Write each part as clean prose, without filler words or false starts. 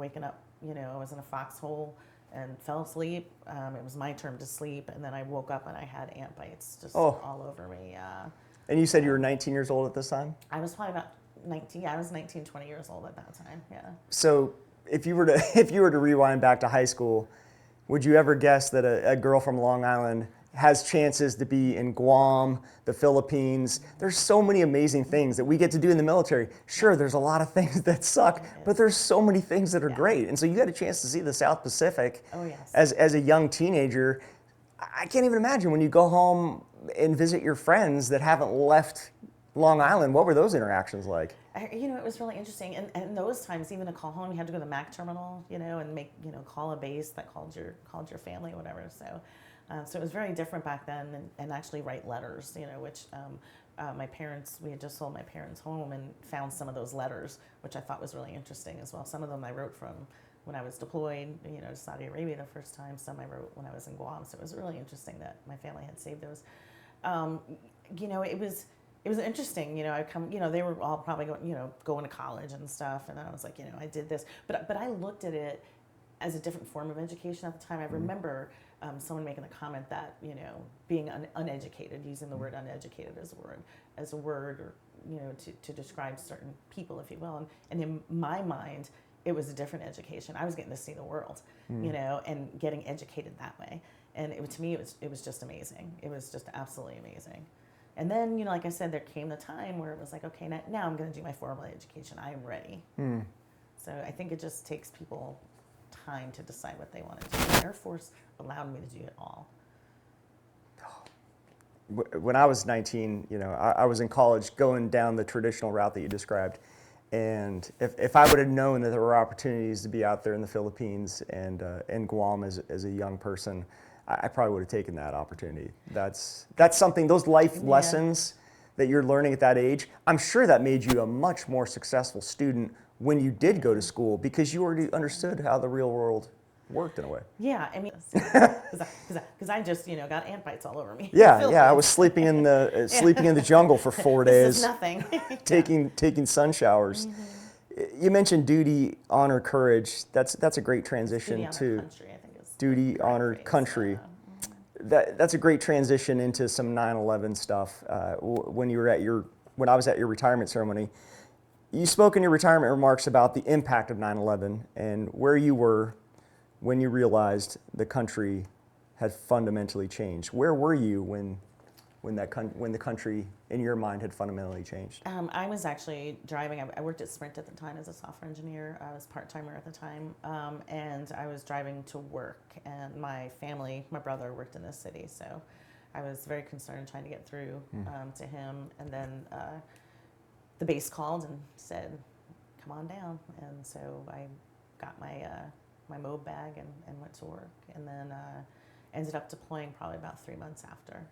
waking up, I was in a foxhole and fell asleep. It was my turn to sleep, and then I woke up and I had ant bites just all over me. And you said you were 19 years old at this time? I was probably about 19. Yeah, I was 19, 20 years old at that time. Yeah. So if you were to rewind back to high school, would you ever guess that a girl from Long Island has chances to be in Guam, the Philippines? There's so many amazing things that we get to do in the military. Sure, there's a lot of things that suck, but there's so many things that are great. And so you had a chance to see the South Pacific as a young teenager. I can't even imagine when you go home and visit your friends that haven't left Long Island. What were those interactions like? It was really interesting. And those times, even to call home, you had to go to the MAC terminal, and make, call a base that called your family or whatever. So it was very different back then, and actually write letters, which my parents, we had just sold my parents' home and found some of those letters, which I thought was really interesting as well. Some of them I wrote from when I was deployed, to Saudi Arabia the first time. Some I wrote when I was in Guam. So it was really interesting that my family had saved those. It was interesting, I come, they were all probably going to college and stuff, and I was like, I did this, but I looked at it as a different form of education at the time. I remember someone making a comment that, being uneducated, using the word uneducated as a word, or, to describe certain people, if you will, and in my mind, it was a different education. I was getting to see the world, and getting educated that way, and to me, it was just amazing. It was just absolutely amazing. And then, like I said, there came the time where it was like, okay, now I'm going to do my formal education. I am ready. So I think it just takes people time to decide what they want to do. The Air Force allowed me to do it all. When I was 19, I was in college going down the traditional route that you described. And if I would have known that there were opportunities to be out there in the Philippines and Guam as a young person, I probably would have taken that opportunity. That's something, those life lessons that you're learning at that age, I'm sure that made you a much more successful student when you did go to school, because you already understood how the real world worked in a way. Yeah, I mean, because I just, got ant bites all over me. Yeah, I was sleeping in the jungle for 4 days. This is nothing. taking sun showers. You mentioned duty, honor, courage. That's a great transition to country, I think it's duty, honor, country. That's a great transition into some 9/11 stuff. When I was at your retirement ceremony, you spoke in your retirement remarks about the impact of 9/11 and where you were when you realized the country had fundamentally changed. Where were you when the country, in your mind, had fundamentally changed? I was actually driving. I worked at Sprint at the time as a software engineer. I was part-timer at the time, and I was driving to work. And my brother worked in this city, so I was very concerned trying to get through to him. And then the base called and said, "Come on down." And so I got my mob bag and went to work, and then ended up deploying probably about 3 months after.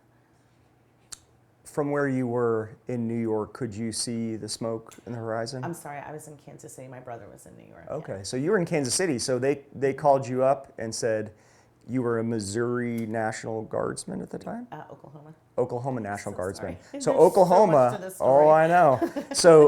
From where you were in New York, could you see the smoke in the horizon? I'm sorry, I was in Kansas City. My brother was in New York. Okay, so you were in Kansas City. So they called you up and said you were a Missouri National Guardsman at the time? Oklahoma. Oklahoma National Guardsman. Sorry. So There's Oklahoma, so much to this story. oh, I know. So